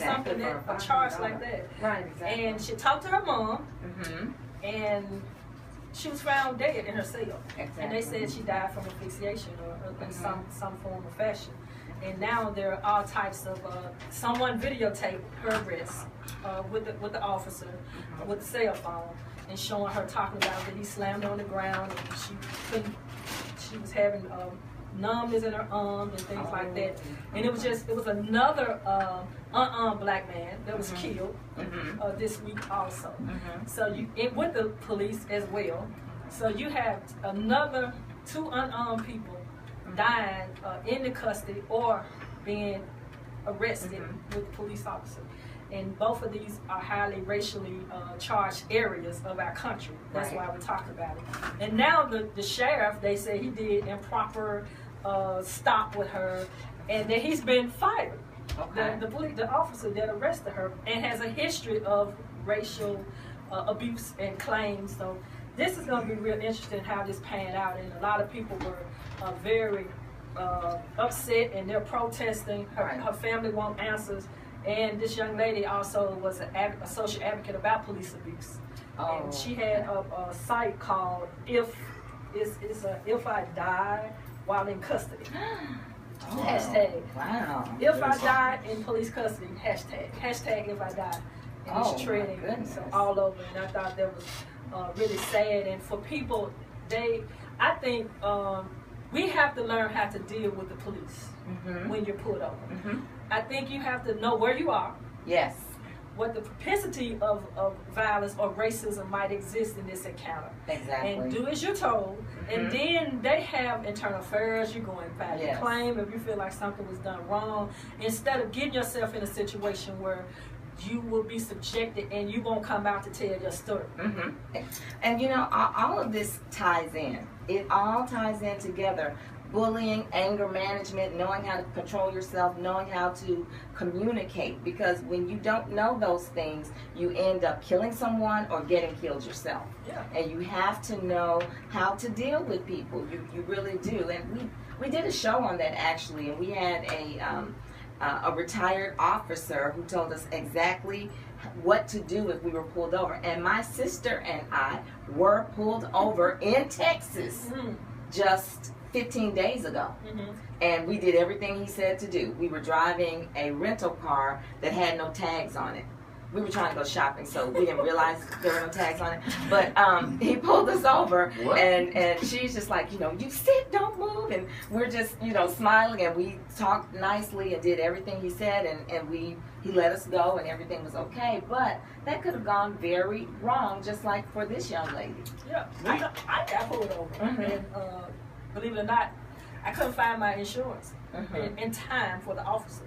something that a charge like that. Right, exactly. And she talked to her mom, and she was found dead in her cell. Exactly. And they said she died from asphyxiation or in some form or fashion. And now there are all types of someone videotaped her arrest with the officer with the cell phone and showing her talking about that he slammed her on the ground and she was having numbness in her arms and things like that. And it was another unarmed black man that was killed this week also. So with the police as well. So you have another 2 unarmed people dying in the custody or being arrested with police officers. And both of these are highly racially charged areas of our country. That's why we're talking about it. And now the sheriff, they say he did improper stop with her, and that he's been fired. Okay. The officer that arrested her and has a history of racial abuse and claims. So this is going to be real interesting how this panned out, and a lot of people were very upset, and they're protesting. Her family want answers, and this young lady also was a social advocate about police abuse. And she had a site called If I Die While in Custody. Hashtag. Wow. If I die in police custody, hashtag if I die. And it's trending all over. And I thought that was really sad. And for people, I think we have to learn how to deal with the police when you're pulled over. I think you have to know where you are. Yes. What the propensity of violence or racism might exist in this encounter. Exactly. And do as you're told. And then they have internal affairs. You go and file a claim if you feel like something was done wrong. Instead of getting yourself in a situation where you will be subjected and you won't come out to tell your story. And you know, all of this ties in. It all ties in together. Bullying, anger management, knowing how to control yourself, knowing how to communicate. Because when you don't know those things, you end up killing someone or getting killed yourself. Yeah. And you have to know how to deal with people. You really do. And we did a show on that actually, and we had a retired officer who told us exactly what to do if we were pulled over. And my sister and I were pulled over in Texas just 15 days ago. And we did everything he said to do. We were driving a rental car that had no tags on it. We were trying to go shopping, so we didn't realize there were no tags on it. But he pulled us over, and she's just like, you sit, don't move. And we're just, smiling, and we talked nicely and did everything he said, and he let us go, and everything was okay. But that could have gone very wrong, just like for this young lady. Yeah, I got pulled over, and believe it or not, I couldn't find my insurance in time for the officer.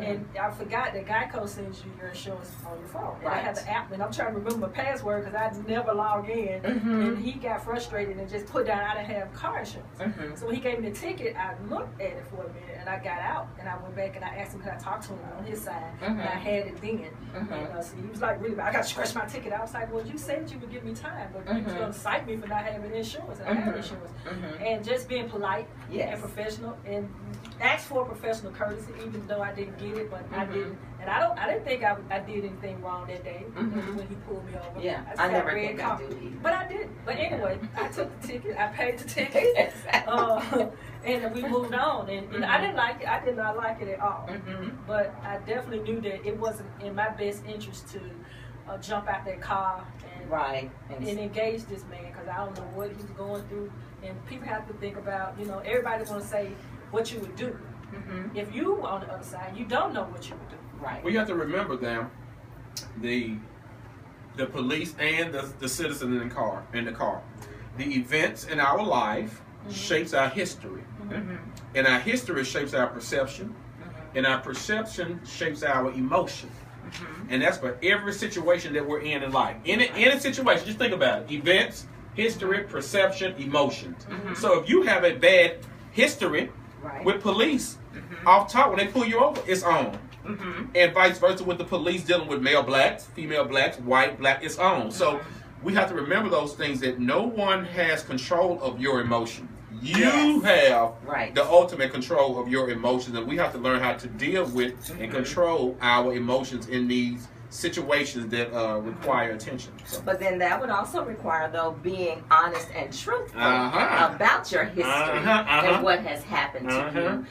And I forgot that Geico sends you your insurance on your phone. And I have the app, and I'm trying to remember my password because I never log in. And he got frustrated and just put down I didn't have car insurance. So when he gave me the ticket, I looked at it for a minute, and I got out, and I went back and I asked him could I talk to him on his side, and I had it then. And so he was like, really bad. I got to scratch my ticket. I was like, well, you said you would give me time, but you was going to cite me for not having insurance, and I have insurance. And just being polite and professional, and ask for professional courtesy, even though I didn't get it, but I didn't, and I didn't think I did anything wrong that day when he pulled me over. Yeah, I never think I do either. But I did. But anyway, I took the ticket. I paid the ticket, and we moved on. And I didn't like it. I did not like it at all. But I definitely knew that it wasn't in my best interest to jump out that car and engage this man, because I don't know what he was going through. And people have to think about, everybody's going to say what you would do. If you were on the other side, you don't know what you would do. Right. Well, you have to remember them, the police and the citizen in the car. The events in our life shapes our history. And our history shapes our perception. And our perception shapes our emotion. And that's for every situation that we're in life. In a situation, just think about it. Events, history, perception, emotions. So if you have a bad history with police, off top, when they pull you over, it's on. And vice versa with the police dealing with male blacks, female blacks, white, black, it's on. So we have to remember those things, that no one has control of your emotion. You have Right. the ultimate control of your emotions, and we have to learn how to deal with and control our emotions in these situations that require attention. So. But then that would also require, though, being honest and truthful Uh-huh. about your history and what has happened to you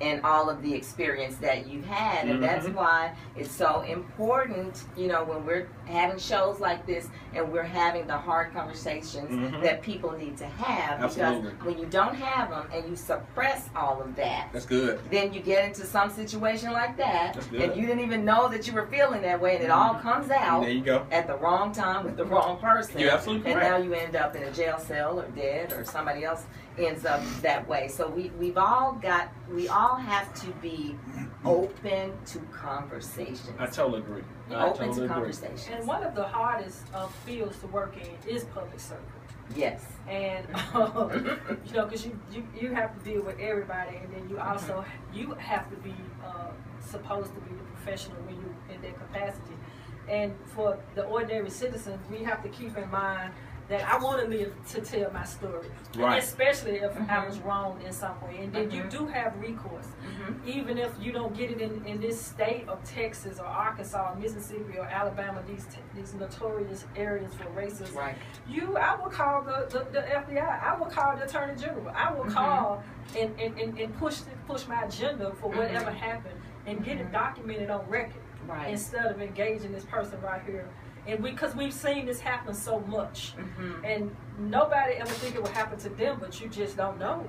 and all of the experience that you've had. And that's why it's so important, you know, when we're having shows like this and we're having the hard conversations that people need to have. Absolutely. Because when you don't have them and you suppress all of that, That's good. then you get into some situation like that, That's good. and you didn't even know that you were feeling that way, and it all comes out There you go. at the wrong time with the wrong person. You're absolutely and correct. now you end up in a jail cell or dead, or somebody else ends up that way. So we all have to be open to conversations. I totally agree. Open to conversation. And one of the hardest fields to work in is public service. Yes. And you know, because you have to deal with everybody, and then you also you have to be supposed to be the professional when you're in that capacity. And for the ordinary citizen, we have to keep in mind that I want to live to tell my story, Right. especially if I was wrong in some way. And then you do have recourse, even if you don't get it in this state of Texas or Arkansas or Mississippi or Alabama, these notorious areas for racism. Right. I will call the FBI. I will call the Attorney General. I will call and push my agenda for whatever happened and get it documented on record. Right. Instead of engaging this person right here. And because we've seen this happen so much, and nobody ever think it would happen to them, but you just don't know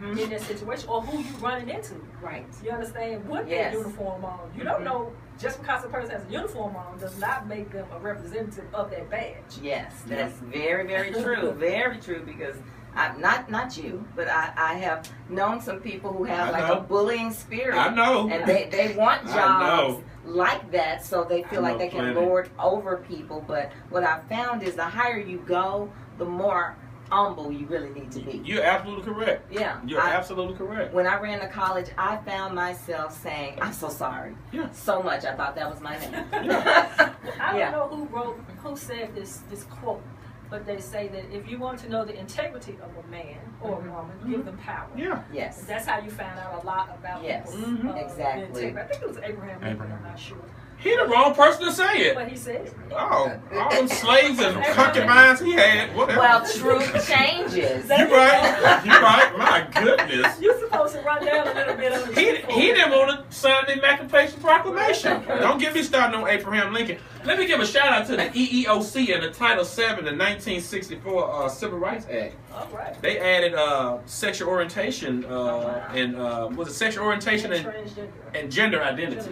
in that situation or who you running into. Right. You understand? With their uniform on, you don't know. Just because a person has a uniform on does not make them a representative of that badge. Yes, that's very, very true. Very true, because not you, but I have known some people who have a bullying spirit. I know. And they want jobs like that, so they feel like they can lord over people. But what I found is the higher you go, the more humble you really need to be. You're absolutely correct. Yeah. You're absolutely correct. When I ran to college, I found myself saying, "I'm so sorry." Yeah. So much. I thought that was my name. I don't know who said this quote, but they say that if you want to know the integrity of a man or a woman, give them power. Yeah. Yes. That's how you find out a lot about people. Exactly. I think it was Abraham Lincoln, I'm not sure. He the wrong person to say it. But he said it. Oh, all them slaves and concubines he had, whatever. Well, truth changes. You right. You right. My goodness. You're supposed to run down a little bit on the He didn't want to sign the Emancipation Proclamation. Don't get me started on Abraham Lincoln. Let me give a shout out to the EEOC and the Title VII, the 1964 Civil Rights Act. All right. They added sexual orientation and was it sexual orientation and gender identity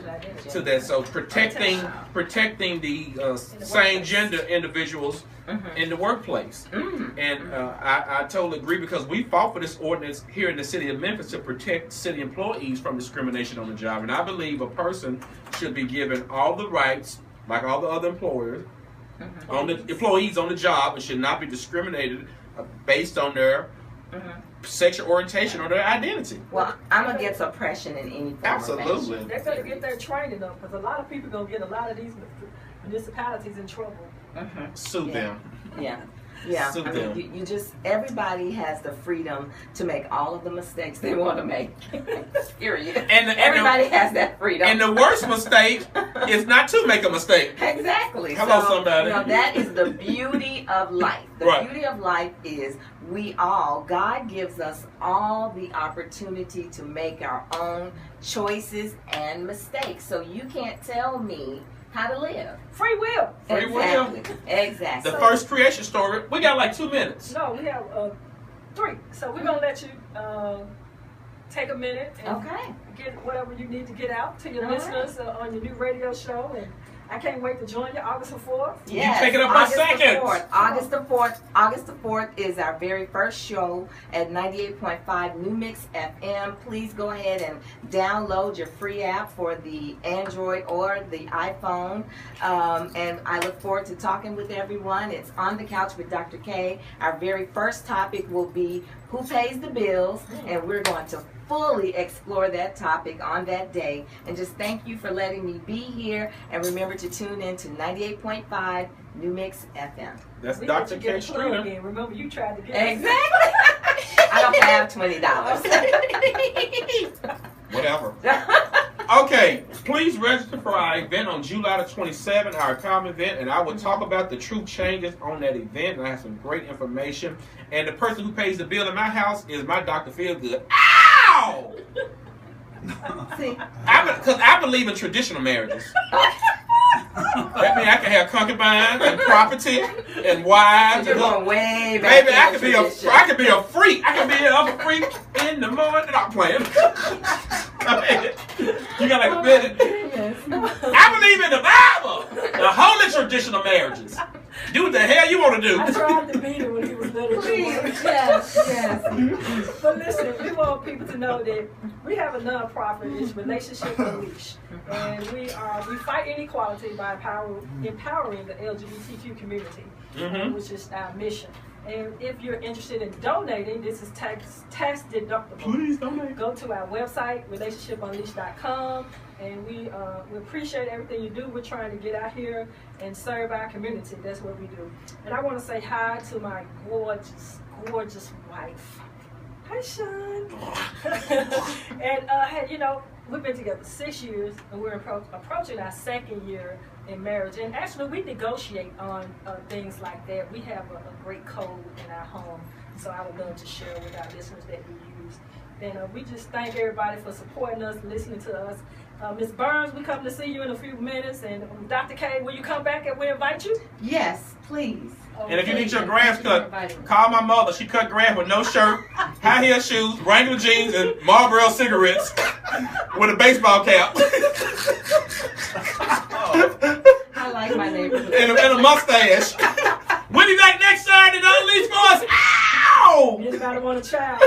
to that. So protecting the same gender individuals in the workplace. And I totally agree, because we fought for this ordinance here in the city of Memphis to protect city employees from discrimination on the job. And I believe a person should be given all the rights like all the other employers on the employees on the job, and should not be discriminated based on their sexual orientation or their identity. Well, I'm against oppression in any form. Absolutely. They're going to get their training up, because a lot of people going to get a lot of these municipalities in trouble. Sue them. Yeah. Yeah, Sue I them. mean, you just, everybody has the freedom to make all of the mistakes they want to make. Period. Everybody has that freedom. And the worst mistake is not to make a mistake. Exactly. Hello, somebody. You know, that is the beauty of life. The beauty of life is God gives us all the opportunity to make our own choices and mistakes. So you can't tell me how to live. Free will. Free will. Exactly. The first creation story. We got like 2 minutes. No, we have 3. So we're going to let you take a minute and get whatever you need to get out to your listeners on your new radio show. And I can't wait to join you August the 4th. Yes, you take it up by seconds. August the 4th is our very first show at 98.5 New Mix FM. Please go ahead and download your free app for the Android or the iPhone. And I look forward to talking with everyone. It's On the Couch with Dr. K. Our very first topic will be who pays the bills, and we're going to fully explore that topic on that day. And just thank you for letting me be here. And remember to tune in to 98.5 New Mix FM. That's Dr. K. Streeter. Remember, you tried to get Exactly. I don't have $20. Whatever. Okay, please register for our event on July the 27th, our common event, and I will talk about the true changes on that event. And I have some great information. And the person who pays the bill in my house is my Dr. Feelgood. Ow! Because I believe in traditional marriages. That means I can have concubines and property and wives. You're going way back. Baby, I could be a freak. I can be a freak in the morning. I'm playing. You got to admit it. I believe in the Bible. The holy traditional marriages. Do what the hell you want to do. I tried to beat him when he was little. Yes. But listen, we want people to know that we have a nonprofit. It's Relationship Unleashed, and we fight inequality by empowering the LGBTQ community, which is our mission. And if you're interested in donating, this is tax deductible. Please donate. Go to our website, relationshipunleashed.com, and we appreciate everything you do. We're trying to get out here and serve our community. That's what we do. And I want to say hi to my gorgeous wife. Hi, Sean. And hey, we've been together 6 years, and we're approaching our 2nd year in marriage. And actually, we negotiate on things like that. We have a great code in our home, so I would love to share with our listeners that we use. And we just thank everybody for supporting us, listening to us. Ms. Burns, we come to see you in a few minutes. And Dr. K, will you come back and we invite you? Yes, please. And if you need your grass cut, call my mother. She cut grass with no shirt, high heel shoes, Wrangler jeans, and Marlboro cigarettes with a baseball cap. I like my neighborhood. And a mustache. We'll be back next Saturday. Don't leave for us. Ow! Anybody want a child?